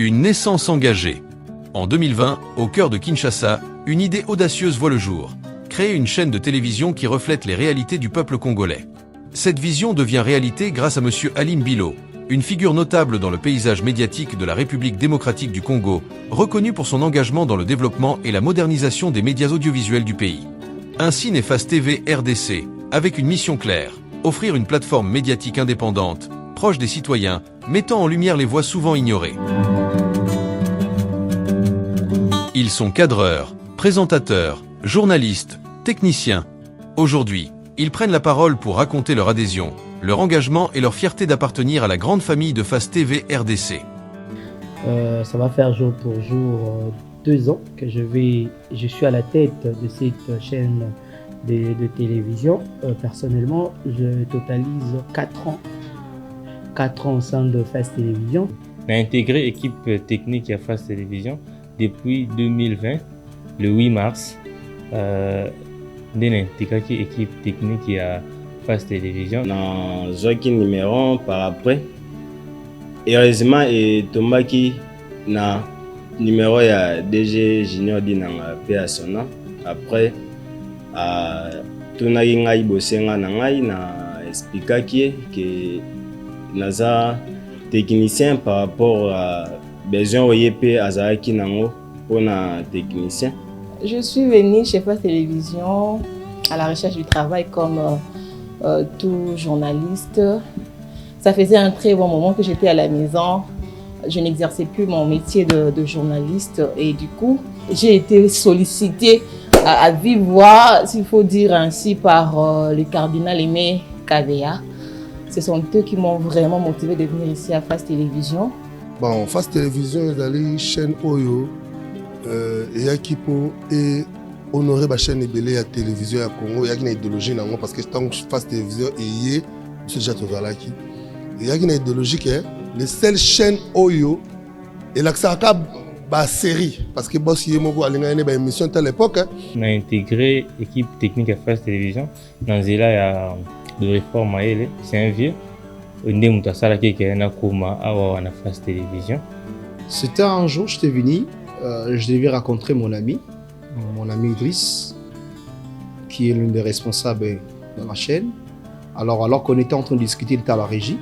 Une naissance engagée. En 2020, au cœur de Kinshasa, une idée audacieuse voit le jour. Créer une chaîne de télévision qui reflète les réalités du peuple congolais. Cette vision devient réalité grâce à M. Alim Bilo, une figure notable dans le paysage médiatique de la République démocratique du Congo, reconnu pour son engagement dans le développement et la modernisation des médias audiovisuels du pays. Ainsi naît Face TV RDC, avec une mission claire, offrir une plateforme médiatique indépendante, proche des citoyens, mettant en lumière les voix souvent ignorées. Ils sont cadreurs, présentateurs, journalistes, techniciens. Aujourd'hui, ils prennent la parole pour raconter leur adhésion, leur engagement et leur fierté d'appartenir à la grande famille de Face TV RDC. Ça va faire jour pour jour 2 ans que je suis à la tête de cette chaîne de télévision. Personnellement, je totalise 4 ans. 4 ans au sein de Face Télévision. On a intégré l'équipe technique à Face Télévision depuis 2020, le 8 mars. On a intégré l'équipe technique à Face Télévision. Dans un numéro par après, heureusement, et tombaki na numéro ya DG Junior Dinanga PA Sona. Après, tunaki ngai bosenga na ngai na expliquaki que naza technicien par rapport à besoin OYP azaki nango pour na technicien. Je suis venue chez Face Télévision à la recherche du travail comme tout journaliste. Ça faisait un très bon moment que j'étais à la maison. Je n'exerçais plus mon métier de journaliste et du coup, j'ai été sollicitée à vive voix, s'il faut dire ainsi, par le cardinal Aimé Kavea. Ce sont eux qui m'ont vraiment motivé de venir ici à Face Télévision. Bon, Face Télévision, une chaîne Oyo, et honorer la chaîne de télévision à Congo. Il y a une idéologie parce que tant que Face Télévision et M. Jatovalaki. Il y a une idéologie qui est les seules chaînes Oyo et l'accès à la série. Parce que boss y est une émission à l'époque. On a intégré l'équipe technique à Face Télévision. Dans il y a de réforme, c'est un vieux. On a Face Télévision. C'était un jour, j'étais venu, je devais rencontrer mon ami Idriss, qui est l'un des responsables de la chaîne. Alors qu'on était en train de discuter, il était à la régie.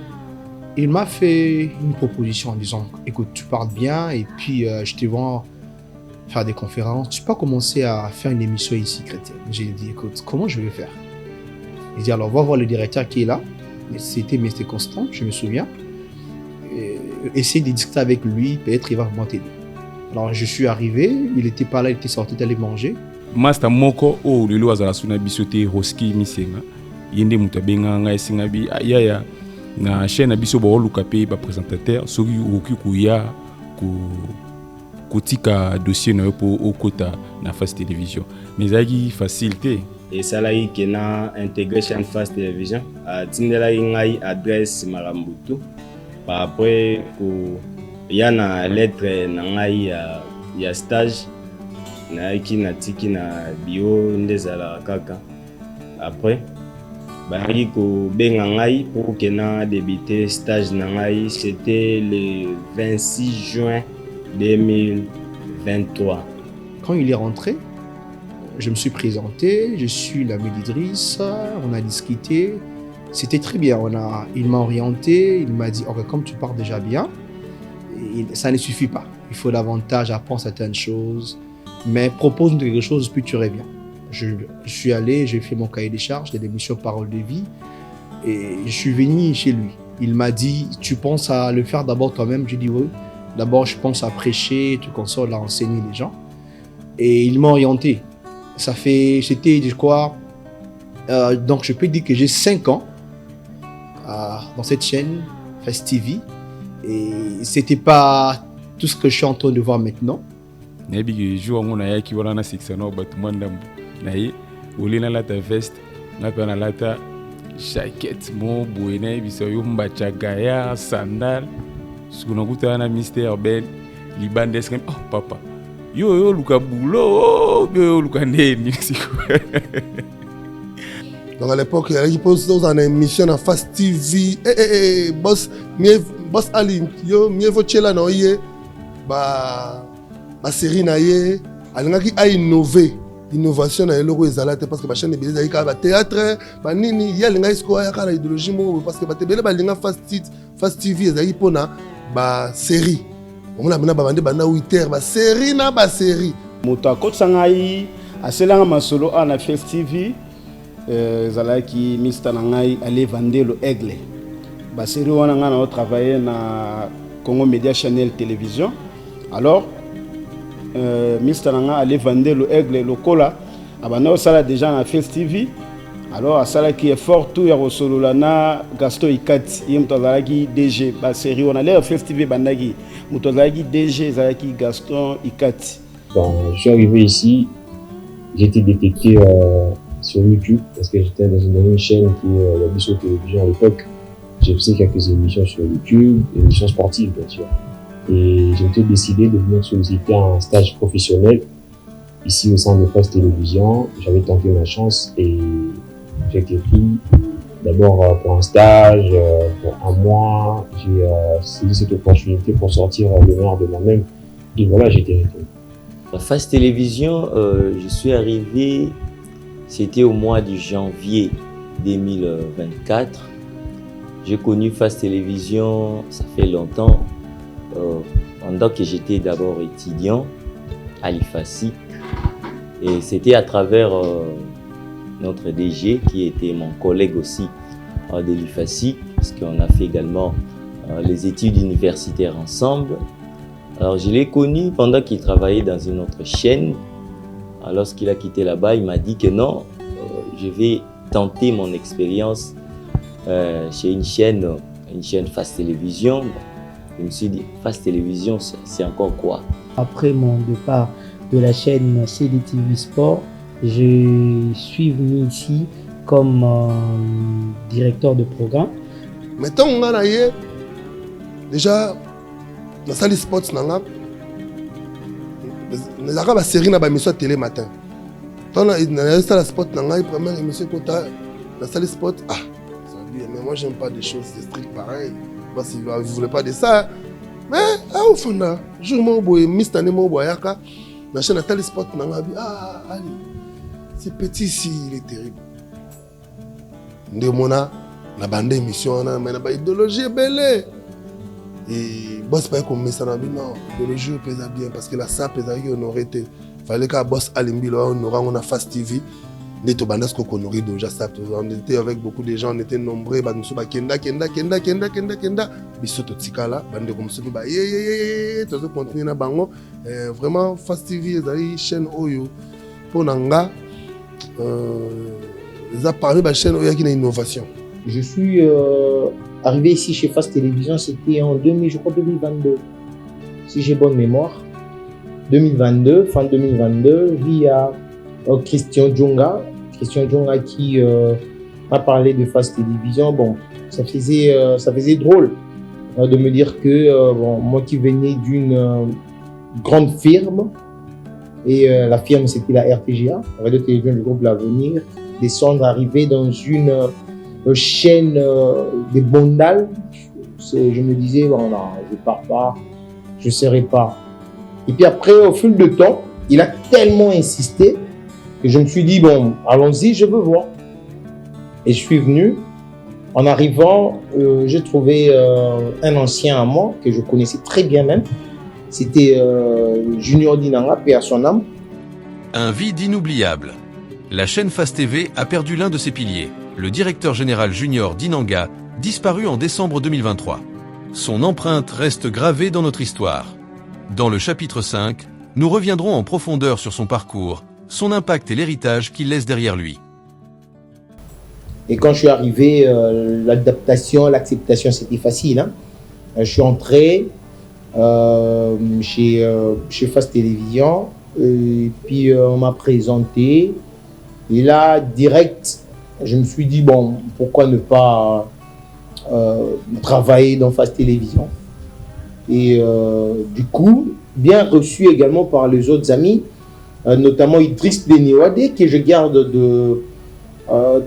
Il m'a fait une proposition en disant, écoute, tu parles bien et puis je te vois faire des conférences. Tu peux commencer à faire une émission ici, chrétienne. J'ai dit, écoute, comment je vais faire? Il dit, alors va voir le directeur qui est là. C'était Mr. Constant, je me souviens. Essaye de discuter avec lui, peut-être il va vraiment t'aider. Alors je suis arrivé, il n'était pas là, il était sorti d'aller manger. Master Moko, oh, le lois à la suna bisoté, Roski, Missenga. Yende Mutabenga, Singabi, Ayaya. Na chaîne abiso ba luka pe ba présentateur soki oki kuya kotika dossier na po okota na Face Télévision mais aki facilité et ça là qui na intégration Face Télévision a tindela ngai adresse Marambutu par après ko yana lettre na ngai ya stage na ki na tiki na bio ndezala kaka après pour que na débuté stage nangai, c'était le 26 juin 2023. Quand il est rentré, je me suis présenté, je suis l'ami d'Idriss, on a discuté, c'était très bien. Il m'a orienté, il m'a dit ok, comme tu pars déjà bien, ça ne suffit pas. Il faut davantage apprendre certaines choses, mais propose-nous quelque chose puis tu reviens. Je suis allé, j'ai fait mon cahier des charges, des missions Parole de vie et je suis venu chez lui. Il m'a dit, tu penses à le faire d'abord toi-même? J'ai dit oui. D'abord, je pense à prêcher, tout comme ça, à enseigner les gens. Et il m'a orienté. C'était quoi? Donc, je peux dire que j'ai 5 ans dans cette chaîne, Face TV. Et c'était pas tout ce que je suis en train de voir maintenant. naye olina lata veste ngapa na lata jacket mo boina biso yo mbachaga ya sandal sukuna kutana Mr. Ben libandes oh papa yo luka bulo yo luka ndeni siku. Donc à l'époque il y a qui pose dans une émission à Face TV boss Ali yo mieux vaut là non série naie alingaki a innové innovation na eloko ezala te parce que chaîne ebele ezali kaka théâtre banini ye alingaki sikoyo ayaka na idéologie moko parce que bato ebele balinga fast tv ezalaki mpona basérie omona mina babande banda 8h basérie na basérie moto akotisa ngai aselanga masolo a na fast tv ezalaki mista na ngai ale vandelo aigle basérie wana ngai na otravaille na Congo Media Channel Télévision. Alors Mr. Nanga allait vendre le aigle lokola abana osala déjà na Face TV. Alors asala qui est fort tout ya rosololana Gaston Ikati yemtozalaki DG ba série on allait Face TV bandaki mutozalaki DG zalaki Gaston Ikati. Quand je suis arrivé ici, j'ai été détecté sur YouTube parce que j'étais dans une chaîne qui est la Bisso Télévision à l'époque. J'ai fait quelques émissions sur YouTube, émissions sportives bien sûr. Et j'ai été décidé de venir solliciter un stage professionnel ici au sein de France Télévisions. J'avais tenté ma chance et j'ai été pris d'abord pour un stage, pour un mois. J'ai saisi cette opportunité pour sortir le meilleur de moi-même. Et voilà, j'ai été retenu. À France Télévisions, je suis arrivé, c'était au mois de janvier 2024. J'ai connu Face Télévisions, ça fait longtemps, pendant que j'étais d'abord étudiant à l'IFASIC. Et c'était à travers notre DG, qui était mon collègue aussi de l'IFASIC, parce qu'on a fait également les études universitaires ensemble. Alors je l'ai connu pendant qu'il travaillait dans une autre chaîne. Alors, lorsqu'il a quitté là-bas, il m'a dit que non, je vais tenter mon expérience chez une chaîne Face Télévisions. Je me suis dit, Face Télévisions, c'est encore quoi? Après mon départ de la chaîne CDTV Sport, je suis venu ici comme directeur de programme. Maintenant, on a déjà dans salle sports, on a une série dans l'émission télé matin. Dans la salle sport, on a une première émission dans la salle sport. Ah, mais moi, j'aime pas des choses strictes pareilles. Parce que vous ne voulez pas de ça. Mais au fond, je me suis dit, la chaîne Télé Sport, ah, allez, c'est petit ici, il est terrible. Nous avons une bande d'émission, on a une idéologie belle. Et boss pas comme ça, non, l'idéologie pèse bien parce que la SAP pèse bien, on aurait été. Il fallait qu'un boss Alimbilo, on a Fast TV. On était avec beaucoup de gens, on était nombreux, Kenda, vraiment Fast TV, chaîne Oyo, pour Nanga, ils ont parlé de la chaîne Oyo qui a une innovation. Je suis arrivé ici chez Fast Télévisions, c'était en 2022, si j'ai bonne mémoire. 2022, fin 2022, via Christian Djonga qui m'a parlé de Fast Télévisions. Bon, ça faisait drôle de me dire que moi qui venais d'une grande firme, et la firme c'était la RTGA, Radio Télévision du groupe L'Avenir, descendre, arriver dans une chaîne des Bondal, je me disais, bon, non, je pars pas, je ne serai pas. Et puis après, au fil du temps, il a tellement insisté que je me suis dit, bon, allons-y, je veux voir. Et je suis venu. En arrivant, j'ai trouvé un ancien à moi, que je connaissais très bien même. C'était Junior Dinanga, paix à son âme. Un vide inoubliable. La chaîne Face TV a perdu l'un de ses piliers, le directeur général Junior Dinanga, disparu en décembre 2023. Son empreinte reste gravée dans notre histoire. Dans le chapitre 5, nous reviendrons en profondeur sur son parcours, son impact et l'héritage qu'il laisse derrière lui. Et quand je suis arrivé, l'adaptation, l'acceptation, c'était facile. Hein. Je suis entré chez Face Télévisions, et puis on m'a présenté. Et là, direct, je me suis dit, bon, pourquoi ne pas travailler dans Face Télévisions. Et du coup, bien reçu également par les autres amis, notamment Idriss Deniwade, que je garde de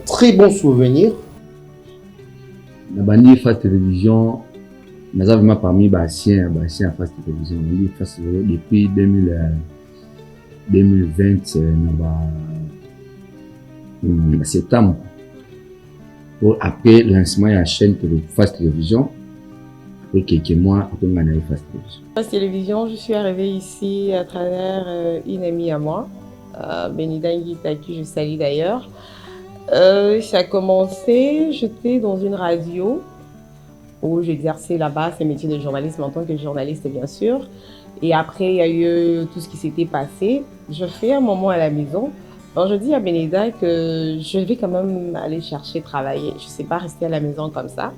très bons souvenirs. La bannière Face Télévisions, Nous avons vraiment parmi les anciens à face télévision. On dit face depuis 2020, septembre. Pour après le lancement de la chaîne de face télévision, pour quelques mois, après on a eu face télévision. Face télévision, je suis arrivée ici à travers une amie à moi, Benida Nguita, qui je salue d'ailleurs. Ça a commencé, j'étais dans une radio où j'exerçais là-bas ce métier de journalisme en tant que journaliste, bien sûr. Et après, il y a eu tout ce qui s'était passé. Je fais un moment à la maison. Alors, je dis à Benida que je vais quand même aller chercher travailler. Je ne sais pas rester à la maison comme ça.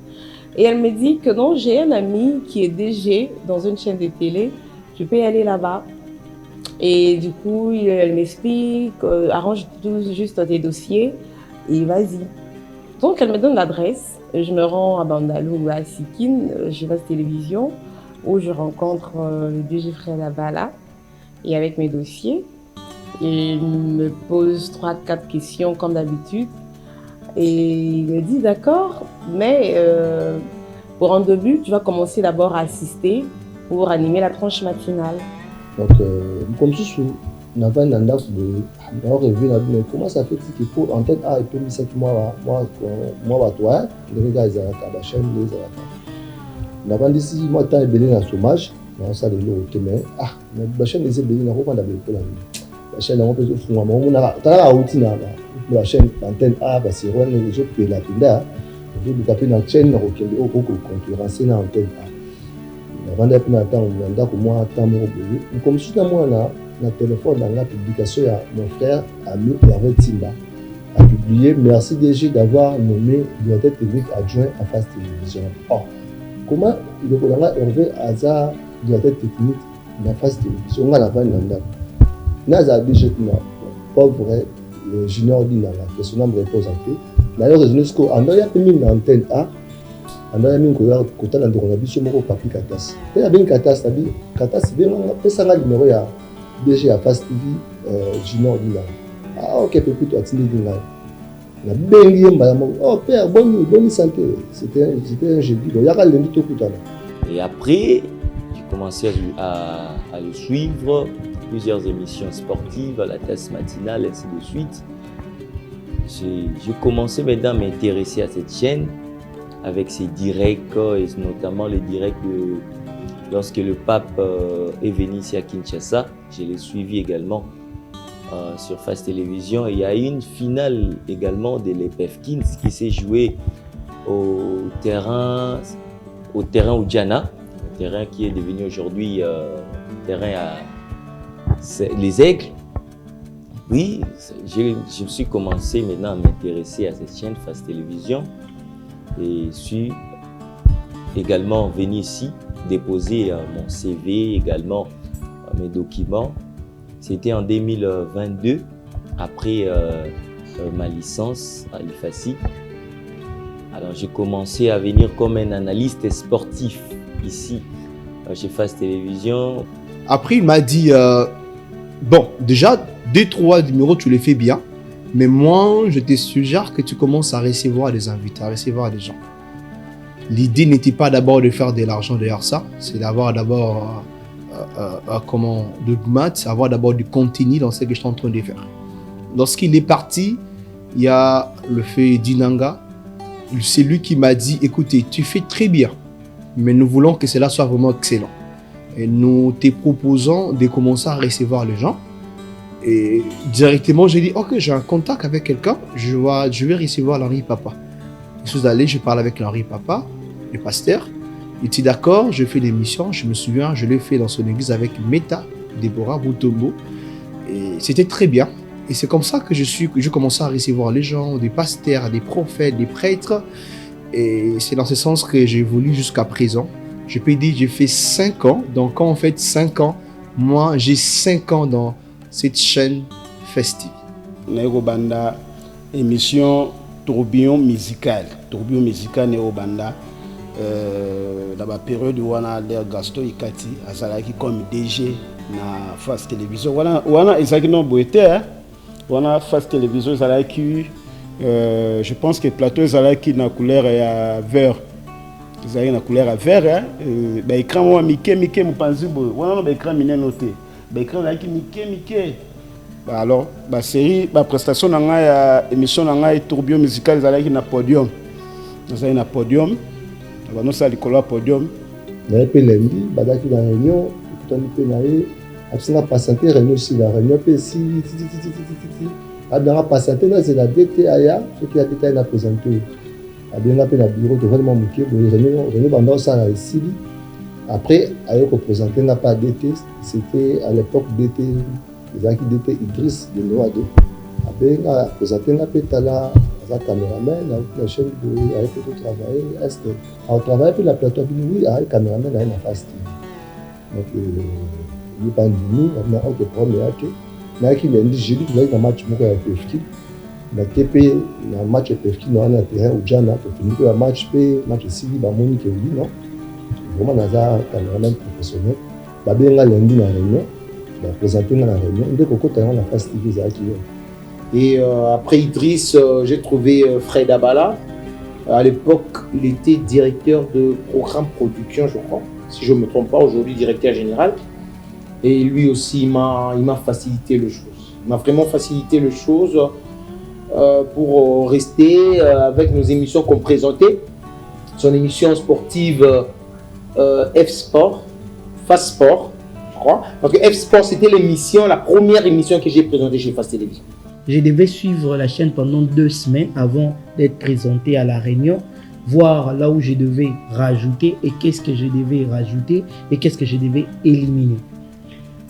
Et elle me dit que non, j'ai un ami qui est DG dans une chaîne de télé. Je peux y aller là-bas. Et du coup, elle m'explique, arrange juste tes dossiers et vas-y. Donc, elle me donne l'adresse. Je me rends à Bandalou, à Sikine, je vais à la télévision où je rencontre le DG Frère Labala et avec mes dossiers. Et il me pose 3-4 questions comme d'habitude. Et il me dit d'accord, mais pour un début, tu vas commencer d'abord à assister pour animer la tranche matinale. Donc, comme ça, on n'a pas un mandat de rêver, mais comment ça fait que pour en tête A et puis ça que moi toi les gars ils ont la chaîne les ont on n'a pas dit si moi tant belé dans chômage non ça de l'eau mais la chaîne les belé n'a pas d'abord pour la chaîne on peut se moi on a la routine la chaîne antenne A parce que les autres pays la pinda je vais taper dans chaîne au concurrencer dans antenne A avant d'être dans temps on a moi temps comme si dans moi là le téléphone dans la publication, mon frère ami Hervé Timba a publié « Merci DG d'avoir nommé directeur technique adjoint à Face Télévision ». Oh, comment le colonel Hervé a directeur technique à Face Télévision? On a pas un Naza DG, pas vrai, le junior dit dans la question me représenté. D'ailleurs, je dis qu'en ayant mis l'antenne A, en ayant mis le côté de l'antenne, sur mon papier Katas. Il y a bien Katas, c'est bien, on ça le numéro. DG à Face TV, Junior dit là. Ah, ok, peut-être toi, tu dis là. La belle oh père, bonne santé. C'était un jeudi. Il y a le lundi tout le temps. Et après, j'ai commencé à le suivre, plusieurs émissions sportives, à la thèse matinale, ainsi de suite. J'ai commencé maintenant à m'intéresser à cette chaîne avec ses directs, et notamment les directs lorsque le pape est venu ici à Kinshasa. Je l'ai suivi également sur Face Télévision. Et il y a eu une finale également de l'EPF Kings qui s'est jouée au terrain Oudjana, un terrain qui est devenu aujourd'hui terrain à les Aigles. Oui, je me suis commencé maintenant à m'intéresser à cette chaîne Face Télévision et suis également venu ici déposer mon CV, également mes documents. C'était en 2022, après ma licence à l'IFACI. Alors j'ai commencé à venir comme un analyste sportif ici chez Face Télévision. Après il m'a dit, bon déjà 2-3 numéros tu les fais bien, mais moi je te suggère que tu commences à recevoir des invités, à recevoir des gens. L'idée n'était pas d'abord de faire de l'argent derrière ça, c'est d'avoir d'abord avoir d'abord du contenu dans ce que je suis en train de faire. Lorsqu'il est parti, il y a le fait d'Inanga, c'est lui qui m'a dit, écoutez, tu fais très bien, mais nous voulons que cela soit vraiment excellent. Et nous te proposons de commencer à recevoir les gens. Et directement, j'ai dit, ok, j'ai un contact avec quelqu'un, je vais recevoir l'Henri Papa. Je suis allé, je parle avec l'Henri Papa, le pasteur. Il dit d'accord, je fais l'émission. Je me souviens, je l'ai fait dans son église avec Meta, Déborah Boutombo. Et c'était très bien. Et c'est comme ça que je commençais à recevoir les gens, des pasteurs, des prophètes, des prêtres. Et c'est dans ce sens que j'ai évolué jusqu'à présent. Je peux dire, j'ai fait 5 ans. Donc quand on fait 5 ans, moi j'ai 5 ans dans cette chaîne festive. Nego Banda, émission tourbillon musical Nego Banda. Dans la période où on a l'air Gaston Ikati, Azalaki comme DG na Face Télévision. On a exactement boité. On a Face Télévision, Azalaki. Je pense que le plateau Azalaki na couleur est vert. ezalaki na couleur ya vert baécran mwa mike mopanzi boye wana baécran minene te baécran ezalaki mike alors basérie baprestation na ngai ya émission na ngai tourbillon musical ezalaki na podium nazali na podium banosala likolo ya podium naye mpe lendi bazalaki na réunion ekutani mpe na ye abisinga passante réunion esila réunion mpe esili abengaka passante nazela dete aya soki ya dete aye na présente abenga mpe na bureau tovandi mwa moke boye réunion banda osala esili après aye koprésente nga mpe adete c'était à l'époque dete ezalaki dete Idriss de Noado abenga présente nga mpe tala aza caméraman na chaîne boye aye mpe totravaille est aotravaille mpe na plateau abini oui aye caméraman aye na fasti donc yebandimi na autre problème yake nayaki lendi jeudi tozalaki na match moko ya pefki nake mpe na match ya pefki na wana na terrain ojana tofini mpe ya match mpe match esili bamoni ke oui non vraiment naza caméraman professionnel babenga lendi na réunion baprésente nga na réunion nde kokota yango na face tv ezalaki yo. Et après Idriss, j'ai trouvé Fred Abala. À l'époque, il était directeur de programme production, je crois, si je ne me trompe pas, aujourd'hui directeur général. Et lui aussi, il m'a facilité les choses. Il m'a vraiment facilité les choses pour rester avec nos émissions qu'on présentait. Son émission sportive F-Sport, Fast Sport, je crois. Donc F-Sport, c'était l'émission, la première émission que j'ai présentée chez Fast Télévision. Je devais suivre la chaîne pendant 2 semaines avant d'être présenté à la réunion, voir là où je devais rajouter et qu'est-ce que je devais rajouter et qu'est-ce que je devais éliminer.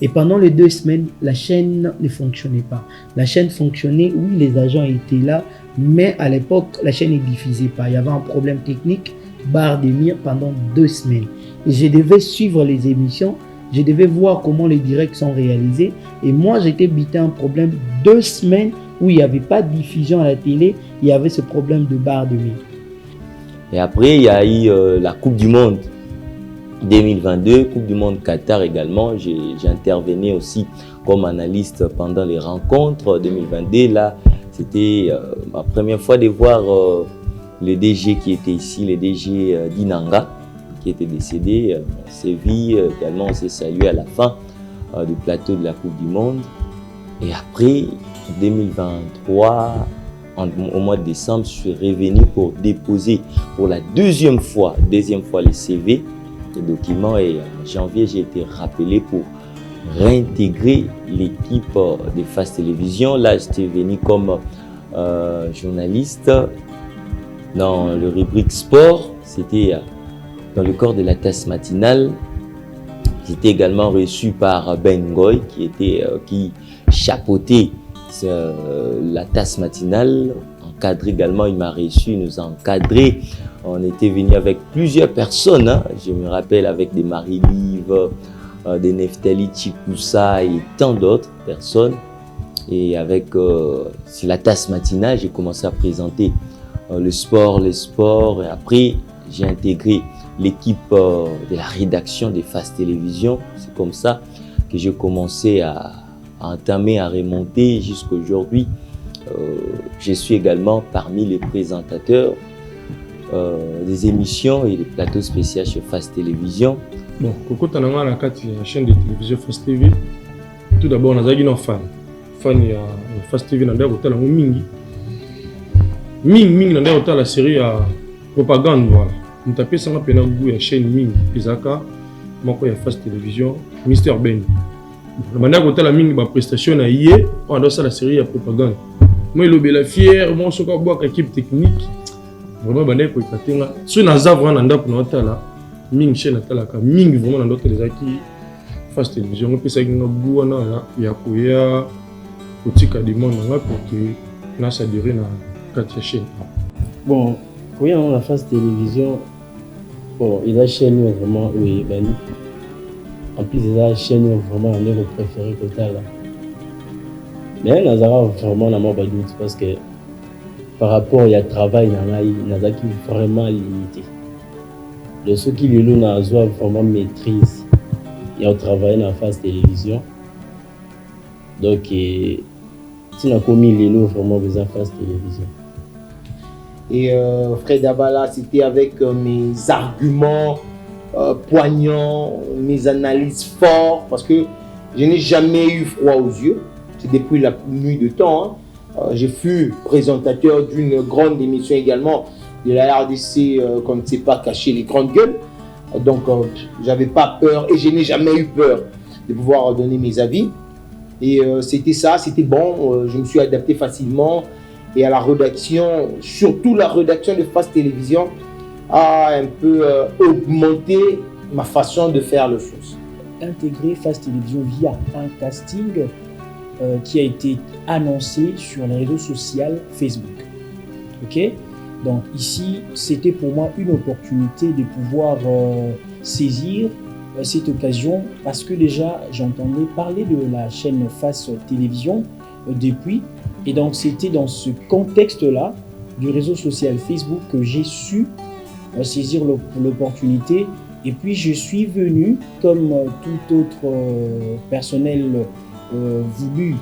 Et pendant les 2 semaines, la chaîne ne fonctionnait pas. La chaîne fonctionnait, oui, les agents étaient là, mais à l'époque, la chaîne ne diffusait pas. Il y avait un problème technique, barre de mire pendant 2 semaines. Et je devais suivre les émissions. Je devais voir comment les directs sont réalisés. Et moi, j'étais bité un problème 2 semaines où il n'y avait pas de diffusion à la télé. Il y avait ce problème de barre de mire. Et après, il y a eu la Coupe du Monde 2022, Coupe du Monde Qatar également. J'ai intervenu aussi comme analyste pendant les rencontres 2022. Là, c'était ma première fois de voir le DG qui était ici, le DG d'Inanga, qui était décédé. On s'est vu également, on s'est salué à la fin du plateau de la Coupe du Monde. Et après, 2023, au mois de décembre, je suis revenu pour déposer pour la deuxième fois les CV, les documents. Et en janvier, j'ai été rappelé pour réintégrer l'équipe de Fast Télévision. Là, j'étais venu comme journaliste dans le rubrique sport. C'était dans le corps de la tasse matinale. J'étais également reçu par Ben Goy qui chapeautait la tasse matinale. Encadré également, il m'a reçu, il nous a encadré. On était venu avec plusieurs personnes. Hein. Je me rappelle avec des Marie-Liv, des Neftali Chikoussa et tant d'autres personnes. Et avec la tasse matinale, j'ai commencé à présenter le sport. Et après, j'ai intégré l'équipe de la rédaction des Fast Télévision. C'est comme ça que j'ai commencé à entamer, à remonter jusqu'à aujourd'hui. Je suis également parmi les présentateurs des émissions et des plateaux spéciaux chez Fast Télévision. Bon, Koko Tananga na kati la chaîne de télévision Fast TV. Tout d'abord, on a un fan de Fast TV, on a un mingi. Mingi, on a la série à propagande. Voilà. On a tapé ça dans la chaîne mingi. Pisaka, moko ya Fast Télévision, Mr. Ben. On a la mingi ba prestation na yé, on a la série à propagande. Moi, il est fier, moi, je suis une équipe technique. Vraiment, je suis fier. Si on a vraiment une chaîne, vraiment, on a Fast Télévision. On peut faire pour que ça dure dans 4 chaînes. Bon, quand on a Fast Télévision, bon, il a une chaîne vraiment, oui, en plus, il a une chaîne vraiment, on est préféré côté là. Mais Nazara vraiment n'a pas de doute parce que par rapport au travail, Nazara qui est vraiment limité. Le ceux qui lui ont vraiment maîtrise, il a travaillé dans la Fast Télévision. Donc, si on a commis les lots, vraiment besoin de Fast Télévision. Et Fred Abala, c'était avec mes arguments poignants, mes analyses fortes, parce que je n'ai jamais eu froid aux yeux. C'est depuis la nuit de temps. Je fus présentateur d'une grande émission également de la RDC qu'on ne sait pas cacher les grandes gueules. Donc, j'avais pas peur et je n'ai jamais eu peur de pouvoir donner mes avis. Et c'était ça, c'était bon. Je me suis adapté facilement. Et à la rédaction, surtout la rédaction de Face Télévision, a un peu augmenté ma façon de faire les choses. Intégrer Face Télévision via un casting qui a été annoncé sur les réseaux sociaux Facebook. Ok? Donc ici, c'était pour moi une opportunité de pouvoir saisir cette occasion parce que déjà, j'entendais parler de la chaîne Face Télévision depuis. Et donc, c'était dans ce contexte-là du réseau social Facebook que j'ai su saisir l'opportunité. Et puis, je suis venu, comme tout autre personnel voulu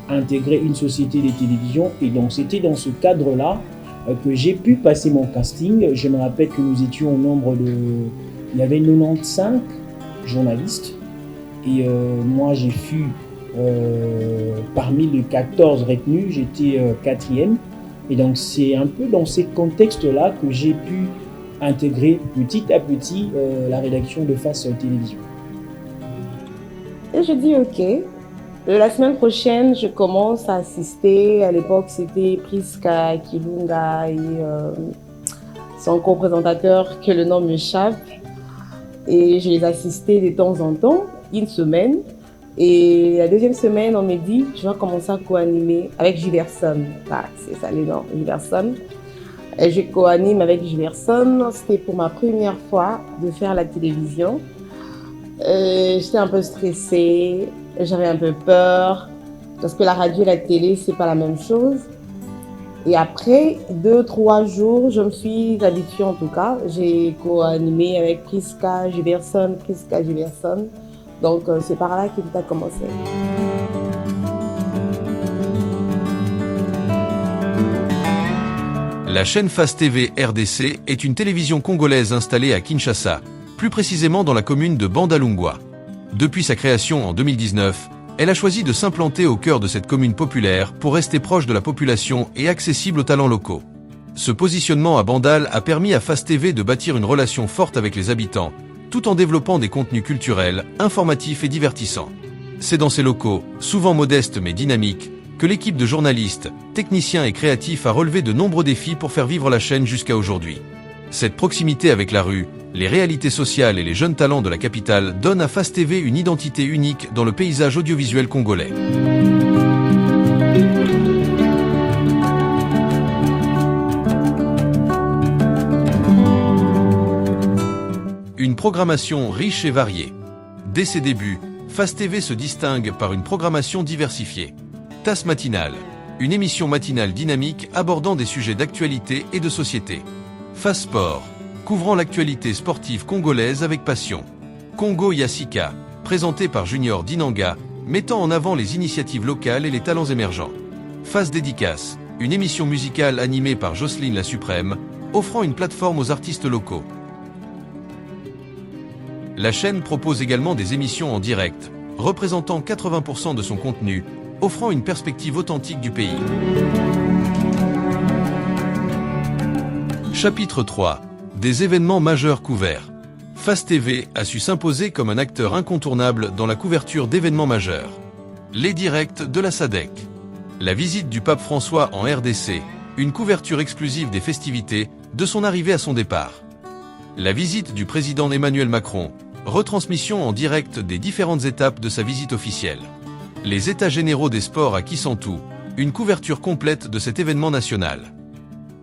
intégrer une société de télévision. Et donc, c'était dans ce cadre-là que j'ai pu passer mon casting. Je me rappelle que nous étions au nombre de... Il y avait 95 journalistes. Et moi, j'ai fui... parmi les 14 retenus, j'étais 4e. Et donc, c'est un peu dans ces contextes-là que j'ai pu intégrer petit à petit la rédaction de Face Télévision. Et je dis OK. La semaine prochaine, je commence à assister. À l'époque, c'était Priska Kilunga et son co-présentateur, que le nom m'échappe. Et je les assistais de temps en temps, une semaine. Et la deuxième semaine, on me dit, je vais commencer à co-animer avec Giverson. Ah, c'est ça le nom, Giverson. Et je co-anime avec Giverson. C'était pour ma première fois de faire la télévision. J'étais un peu stressée, j'avais un peu peur, parce que la radio et la télé, c'est pas la même chose. Et après 2-3 jours, je me suis habituée en tout cas. J'ai co-animé avec Priska Giverson. Donc, c'est par là que tout a commencé. La chaîne Face TV RDC est une télévision congolaise installée à Kinshasa, plus précisément dans la commune de Bandalungwa. Depuis sa création en 2019, elle a choisi de s'implanter au cœur de cette commune populaire pour rester proche de la population et accessible aux talents locaux. Ce positionnement à Bandal a permis à Face TV de bâtir une relation forte avec les habitants, tout en développant des contenus culturels, informatifs et divertissants. C'est dans ces locaux, souvent modestes mais dynamiques, que l'équipe de journalistes, techniciens et créatifs a relevé de nombreux défis pour faire vivre la chaîne jusqu'à aujourd'hui. Cette proximité avec la rue, les réalités sociales et les jeunes talents de la capitale donnent à Face TV une identité unique dans le paysage audiovisuel congolais. Une programmation riche et variée. Dès ses débuts, Face TV se distingue par une programmation diversifiée. Tasse matinale, une émission matinale dynamique abordant des sujets d'actualité et de société. Face Sport, couvrant l'actualité sportive congolaise avec passion. Congo Yassika, présenté par Junior Dinanga, mettant en avant les initiatives locales et les talents émergents. Face Dédicace, une émission musicale animée par Jocelyne La Suprême, offrant une plateforme aux artistes locaux. La chaîne propose également des émissions en direct, représentant 80% de son contenu, offrant une perspective authentique du pays. Chapitre 3. Des événements majeurs couverts. Face TV a su s'imposer comme un acteur incontournable dans la couverture d'événements majeurs. Les directs de la SADC. La visite du pape François en RDC, une couverture exclusive des festivités, de son arrivée à son départ. La visite du président Emmanuel Macron, retransmission en direct des différentes étapes de sa visite officielle. Les états généraux des sports à Kisantu, une couverture complète de cet événement national.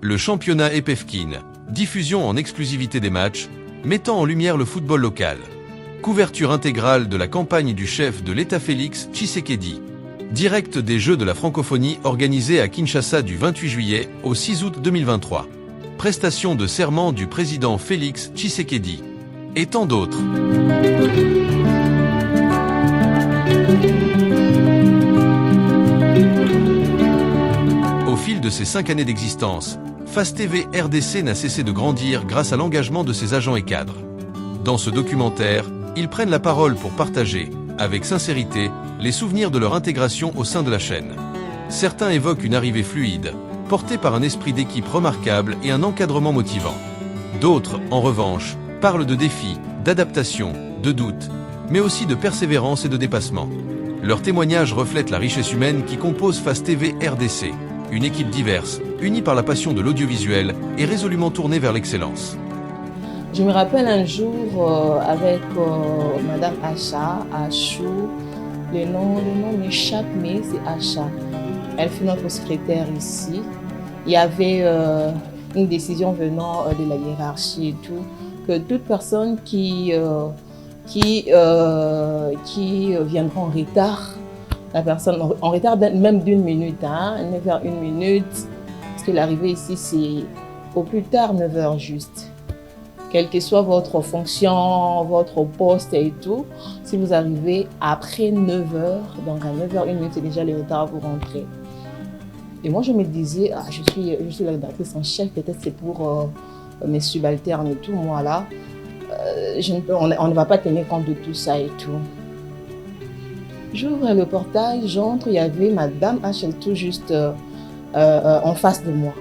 Le championnat Epefkin, diffusion en exclusivité des matchs, mettant en lumière le football local. Couverture intégrale de la campagne du chef de l'État Félix Tshisekedi. Direct des Jeux de la francophonie organisés à Kinshasa du 28 juillet au 6 août 2023. Prestation de serment du président Félix Tshisekedi. Et tant d'autres. Au fil de ces 5 années d'existence, Face TV RDC n'a cessé de grandir grâce à l'engagement de ses agents et cadres. Dans ce documentaire, ils prennent la parole pour partager, avec sincérité, les souvenirs de leur intégration au sein de la chaîne. Certains évoquent une arrivée fluide, portée par un esprit d'équipe remarquable et un encadrement motivant. D'autres, en revanche, parlent de défis, d'adaptation, de doutes, mais aussi de persévérance et de dépassement. Leurs témoignages reflètent la richesse humaine qui compose Face TV RDC, une équipe diverse, unie par la passion de l'audiovisuel et résolument tournée vers l'excellence. Je me rappelle un jour avec Madame Acha, Achou, le nom m'échappe, mais c'est Acha. Elle fut notre secrétaire ici. Il y avait une décision venant de la hiérarchie et tout, que toute personne qui viendra en retard, la personne en retard même d'une minute, 9h, 1 minute, parce que l'arrivée ici c'est au plus tard 9h juste. Quelle que soit votre fonction, votre poste et tout, si vous arrivez après 9h, donc à 9h, 1 minute, c'est déjà le retard, vous rentrez. Et moi, je me disais, je suis la rédactrice en chef, peut-être c'est pour mes subalternes et tout. Moi, là, on ne va pas tenir compte de tout ça et tout. J'ouvre le portail, j'entre, il y avait Madame H, tout juste en face de moi.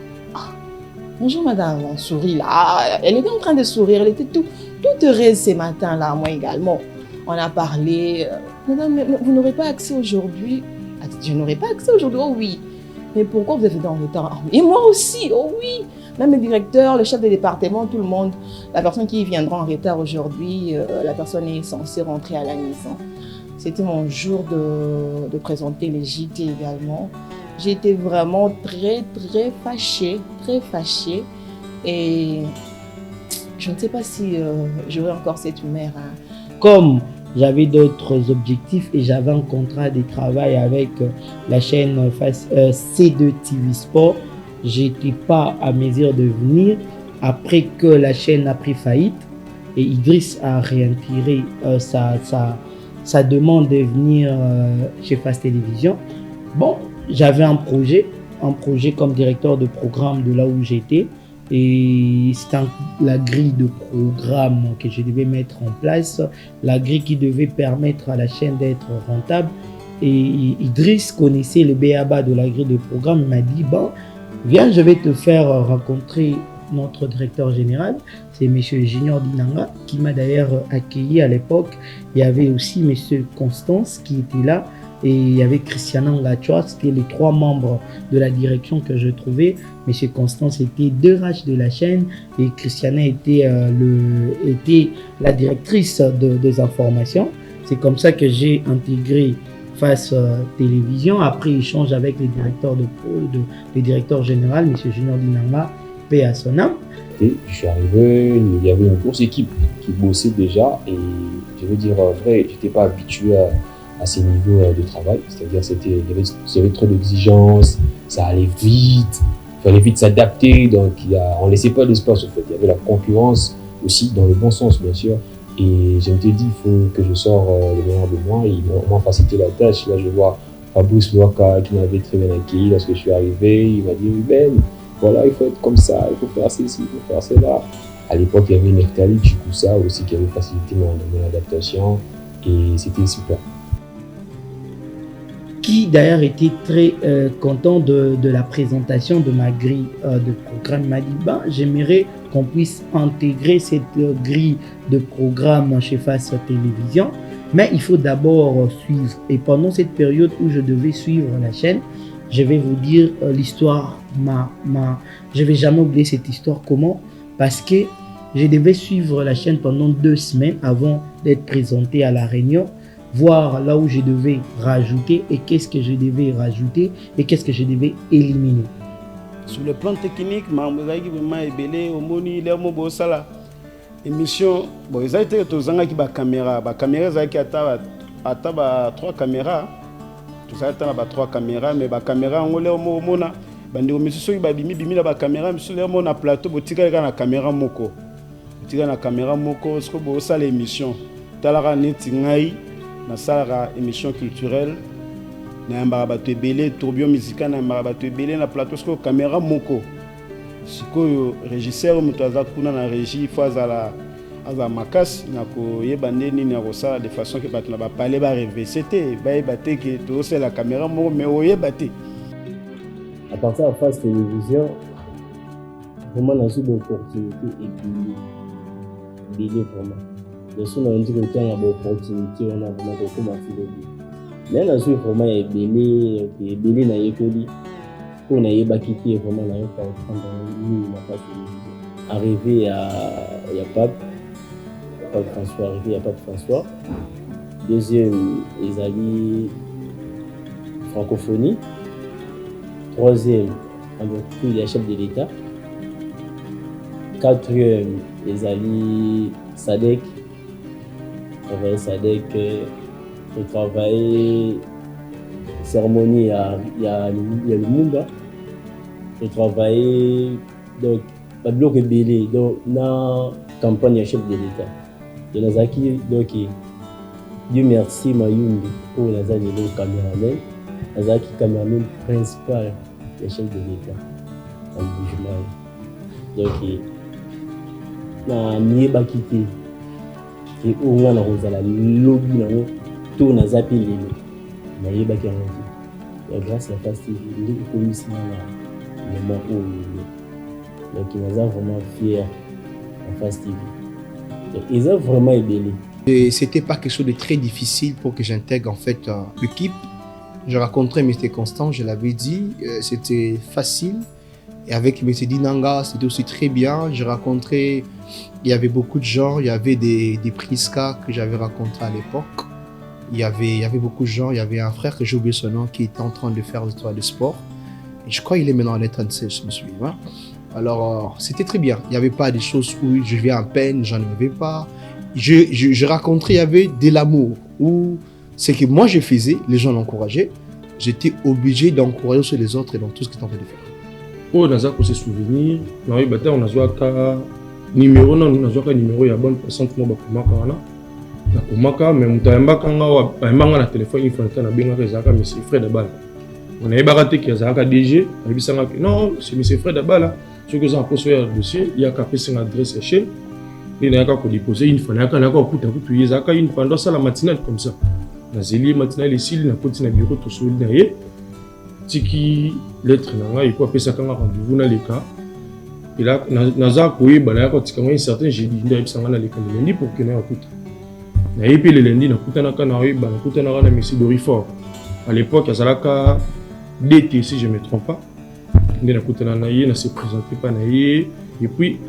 Bonjour madame, on sourit là. Elle était en train de sourire, elle était toute heureuse ce matin-là, moi également. On a parlé. Madame, mais vous n'aurez pas accès aujourd'hui? Je n'aurai pas accès aujourd'hui, oh oui. Mais pourquoi vous êtes en retard? Et moi aussi, oh oui. Même le directeur, le chef de département, tout le monde. La personne qui viendra en retard aujourd'hui, la personne est censée rentrer à la maison. C'était mon jour de présenter les JT également. J'étais vraiment très fâchée, et je ne sais pas si j'aurai encore cette humeur. Comme j'avais d'autres objectifs et j'avais un contrat de travail avec la chaîne C2 TV Sport, j'étais pas à mesure de venir après que la chaîne a pris faillite et Idriss a réintégré sa demande de venir chez Face Télévision. Bon, j'avais un projet comme directeur de programme de là où j'étais et c'était la grille de programme que je devais mettre en place, la grille qui devait permettre à la chaîne d'être rentable. Et Idriss connaissait le b.a.-ba de la grille de programme, il m'a dit bon, viens, je vais te faire rencontrer notre directeur général, c'est M. Junior Dinanga qui m'a d'ailleurs accueilli à l'époque. Il y avait aussi M. Constance qui était là. Et il y avait Christiana Ngachua, c'était les 3 membres de la direction que je trouvais. Monsieur Constance était 2H de la chaîne et Christiana était la directrice des informations. C'est comme ça que j'ai intégré Face Télévision. Après échange avec les directeurs général, monsieur Junior Dinanga, paix à son âme. Et je suis arrivé, il y avait une grosse équipe qui bossait déjà et je veux dire vrai, j'étais pas habitué à ces niveaux de travail, c'est-à-dire il y avait trop d'exigences, ça allait vite, il fallait vite s'adapter, donc on ne laissait pas d'espace en fait, il y avait la concurrence aussi dans le bon sens bien sûr, et je me suis dit il faut que je sorte le meilleur de moi, et ils m'ont facilité la tâche. Là je vois Fabrice Loaka qui m'avait très bien accueilli lorsque je suis arrivé, il m'a dit Ben, voilà il faut être comme ça, il faut faire ceci, il faut faire cela. À l'époque il y avait Neftali Chikoussa aussi qui avait facilité mon adaptation et c'était super. Qui d'ailleurs était très content de la présentation de ma grille de programme. Il m'a dit ben, j'aimerais qu'on puisse intégrer cette grille de programme chez Face Télévision, mais il faut d'abord suivre. Et pendant cette période où je devais suivre la chaîne, je vais vous dire l'histoire. Je ne vais jamais oublier cette histoire. Comment? Parce que je devais suivre la chaîne pendant 2 semaines avant d'être présenté à la réunion, voir là où je devais rajouter et qu'est-ce que je devais rajouter et qu'est-ce que je devais éliminer. Sur le plan technique, je suis vraiment ébélé, au moni, il y a un sala. Émission, bon, ils ont été tous en qui caméra, caméra qui a 3 caméras, tout ça a 3 caméras, mais caméra on l'a au mona, bande monsieur qui ba bimi la caméra, monsieur le mona plateau, botika na caméra moko, botika na caméra moko, ce que bo ça l'émission, talara netingai. Na sala émission culturelle na mbara bato ebele tourbillon musical na mbara bato ebele na plateau sko caméra moko sikoyo régisseur moto aza kuna na régie fo azala makasi na koyeba nde nini akosala de façon ke bato na bapale barevese te bayeba te ke tozosala caméra moko mais oyeba te. À partir de Face Télévision, vraiment on a eu d'opportunités et vraiment. De ce on a dit que on a d'opportunités, on a vraiment beaucoup de mais on a eu vraiment belé na yekoli pour na yeba quitter vraiment na yoka prendre une Face Télévision. Arrivé il y a Pape François, arrivé il y a Pape François. Deuxième, ils allaient francophonie. Troisième, il y a chef de l'État. Quatrième, les alliés SADC. Travailler SADC, je travaille cérémonie, il y a le Mumba. Je travaille donc pas bloc belé donc dans campagne à chef de l'État. Il y a Nazaki donc Dieu merci Mayumbi pour les années de caméraman. Nazaki caméraman principal le chef de l'État en Bujumaï. Donc, na mieba kité et on a la lobby na tout na zapi lelo na yeba ki en grâce à Face TV il est connu ça na moment où donc ils sont vraiment fiers en Face TV. Donc ils ont vraiment aidé. Et c'était pas quelque chose de très difficile pour que j'intègre en fait l'équipe. Je rencontrais M. Constant, je l'avais dit, c'était facile. Et avec M. Dinanga, c'était aussi très bien. J'ai rencontré, il y avait beaucoup de gens, il y avait des Priska que j'avais rencontrés à l'époque. Il y avait beaucoup de gens, il y avait un frère que j'ai oublié son nom qui était en train de faire des toiles de sport. Et je crois qu'il est maintenant en L36, je me souviens. Alors, c'était très bien. Il n'y avait pas des choses où je viens en peine, j'en avais pas. Je rencontrais, il y avait de l'amour. Où c'est que moi je faisais, les gens l'encourageaient. J'étais obligé d'encourager sur les autres et dans tout ce qu'ils étaient en train de faire. Oh, on a se souvenir, on a un numéro, on a un numéro, il y a bonne pourcentage de mais on a un téléphone, il faut que M. Fred Abala. On a baraté qu'il y a un DG, non, c'est M. Fred Abala. Ce que j'ai posé un dossier, il y a qu'à passer une adresse chez il y a qu'à déposer une fois, il y a qu'à une fois dans la matinale comme ça. Na zeli matinale ici na koti na bureau to soli na ye tiki lettre na nga iko apesa kanga rendez-vous na leka et là naza koyeba na kotika nga certain jeudi nda ebisanga na leka le lundi pour que na yakuta na yepi le lundi na kutana kana oyeba na kutana kana monsieur Dorifor à l'époque azalaka DT si je me trompe pas nda na kutana na ye na se présenter pas na ye et puis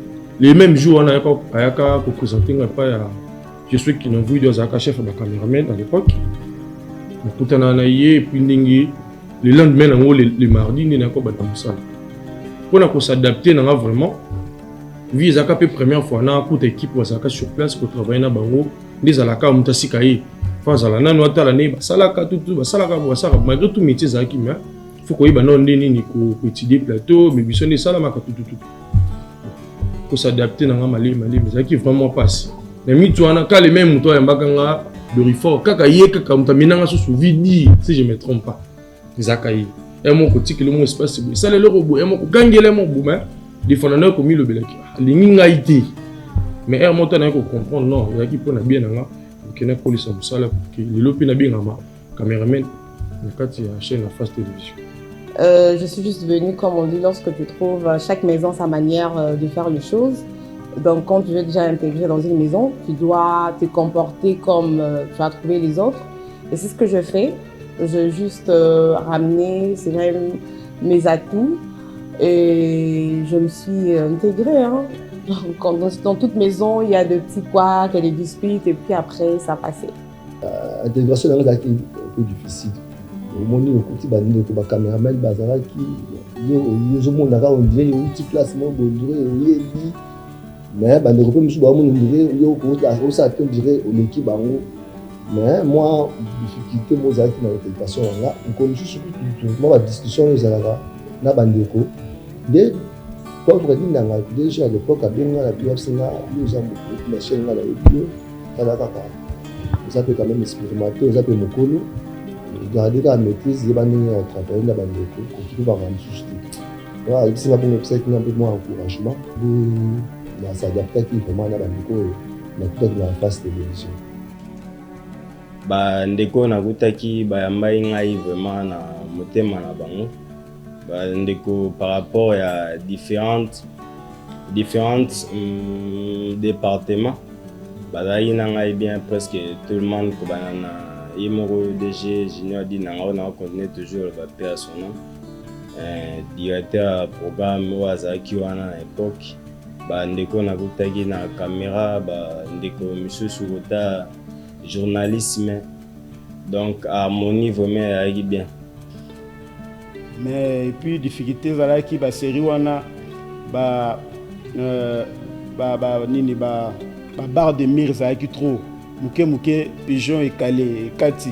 les mêmes jours on a ayaka ko présenter nga pas ya je suis qui n'a vu deux chef de caméraman à l'époque. Et puis le lendemain, le mardi, il y a encore des choses. Pour s'adapter, vraiment, vu que la première fois, on a une équipe sur place pour travailler dans le bango. Des alaka, on a sikaye. Malgré tout métier, il faut qu'on ait étudier plateau, mais il faut qu'on s'adapter dans le qui vraiment passe. Mais quand les mêmes moutons yambakanga Dorifor kaka ye kaka mutaminanga sous vidi si je me trompe pas Zakayi et mon côté que le mot espace c'est ça le robot et mon gangele mon bouma des fondaneurs comme le belaki linga ité mais er monta na ko comprendre non il y a qui pona bien nga que na police en sala que le lopi na bien ma caméraman na kati ya chaîne la Face Télévision. Je suis juste venue comme on dit lorsque tu trouves chaque maison sa manière de faire les choses. Donc, quand tu veux déjà intégrer dans une maison, tu dois te comporter comme tu as trouvé les autres. Et c'est ce que je fais. Je juste ramener mes atouts et je me suis intégrée. Hein. Dans toute maison, il y a des petits couacs, des disputes et puis après, ça passait. L'intégration est un peu difficile. Au moment où on a un caméraman, on dirait un petit placement, mais on l'équipe mais moi difficulté moi dans l'intégration là on connaît surtout la discussion na bandeko de pauvre dinanga déjà à l'époque à bien la biafsina nous avons la chaîne là bio kala kaka ça peut quand même expérimenter ça peut mokolo garder la maîtrise de bani travailler na bandeko pour tout va rendre juste voilà c'est ma bonne website un peu moins encouragement de s'adapter vraiment na bandeko na tout na face télévision. Ba ndeko nakutaki bayambai ngai vraiment na motema na bango. Ba ndeko par rapport à différentes départements. Bazali na ngai bien presque tout le monde ko banana Imoro DG Junior dit nanga na continuer toujours le papier à son nom. Directeur programme Wazaki wana à l'époque. Ba ndeko nakutaki na caméra ba ndeko monsieur Surota journalisme, donc harmonie vraiment avec bien. Mais et puis difficulté zala qui ba série wana ba nini ba barre de mire zala qui trop muke pigeon et calé kati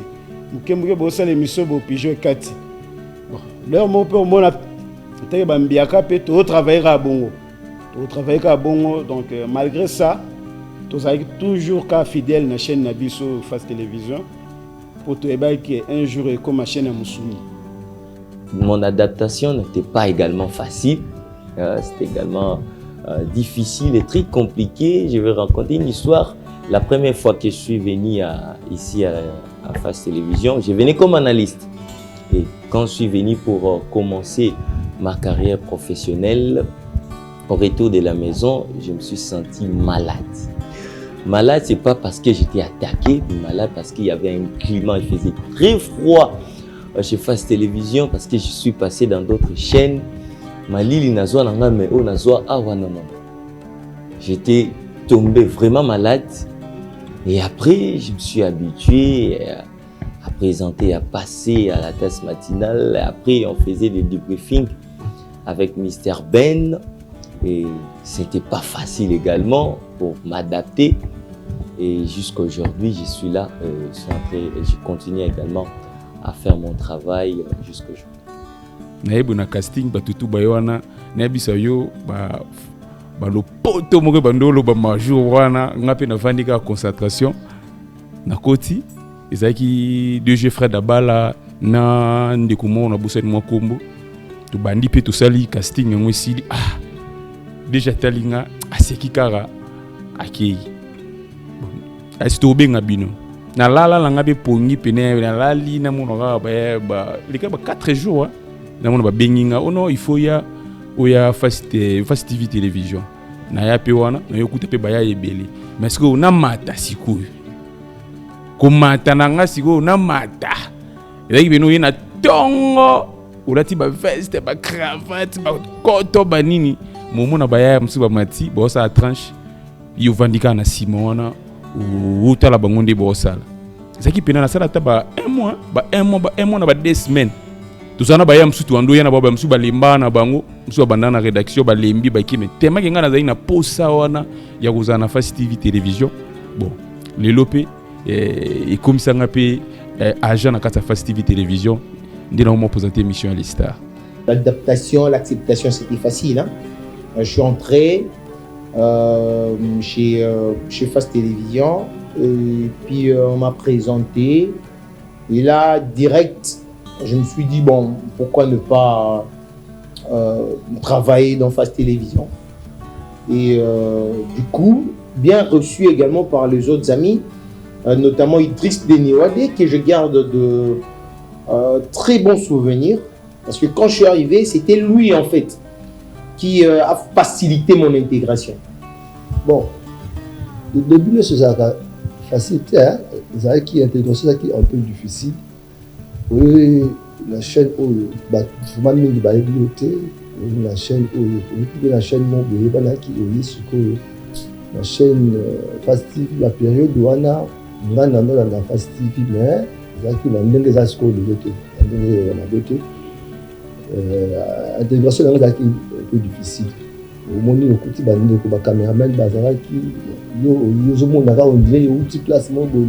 muke bossa l'émission bo pigeon et kati bon leur mot peut on a te ba mbiaka pe to travailler à bongo donc malgré ça tous toujours cas fidèle na chaîne Nabiso Face Télévision pour te que un jour comme ma chaîne à Moussoumi. Mon adaptation n'était pas également facile, c'était également difficile et très compliqué. Je vais raconter une histoire. La première fois que je suis venu ici à Face Télévision, je venais comme analyste. Et quand je suis venu pour commencer ma carrière professionnelle, au retour de la maison, je me suis senti malade. Malade, c'est pas parce que j'étais attaqué, mais malade parce qu'il y avait un climat, il faisait très froid chez Face Télévision parce que je suis passé dans d'autres chaînes. Malili nazwa nanga mais oh nazwa awa non. J'étais tombé vraiment malade et après je me suis habitué à présenter, à passer à la tasse matinale. Après on faisait des débriefings avec Mr. Ben. Et c'était pas facile également pour m'adapter. Et jusqu'à aujourd'hui, je suis là, je continue également à faire mon travail jusqu'à aujourd'hui. Naebu na casting batutu bayoana naebisa yo ba lo poto moko bandolo ba major wana ngape na vandika concentration na koti ezaki deux jeux frères d'abala na ndekumo na busani mwakombo to bandi pe to sali casting ngwe sili déjà talinga aseki kara akei asitobenga bino na lala langa be pongi pene na lali na monora ba leka ba 4 jours na mona ba benginga ono il faut ya oya Face TV télévision na ya pe wana na yokuta pe baya ebele mais que na mata sikoyo ko mata nanga sikoyo na mata elaki beno yena tongo ulati ba veste ba cravate ba koto ba nini momo na baya msuba mati bosa tranche yo vandika na simona ou tala bangonde bosala zaki pena na sala ta ba un mois na ba 2 semaines tout ça na baya msutu ando yana baba msuba lemba na bango msuba bandana rédaction ba lembi ba kime tema kenga na zai na posa wana ya kuzana Face TV télévision bon les lopé et comme ça ngapé agent na kata Face TV télévision ndina mo présenter mission à les stars. L'adaptation, l'acceptation c'était facile hein? Je suis entré chez Face Télévision et puis on m'a présenté et là direct je me suis dit bon pourquoi ne pas travailler dans Face Télévision et du coup bien reçu également par les autres amis notamment Idriss Deniwade que je garde de très bons souvenirs parce que quand je suis arrivé c'était lui en fait qui a facilité mon intégration. Bon, le début de ce facilité, hein, qui intégration qui est un peu difficile. Oui, la chaîne où la chaîne où la chaîne la chaîne Face TV la période où on a la Face TV mais qui m'a donné des ascos de l'autre, intégration est un peu difficile. Au moment où on a un caméraman, on dirait un petit placement, mais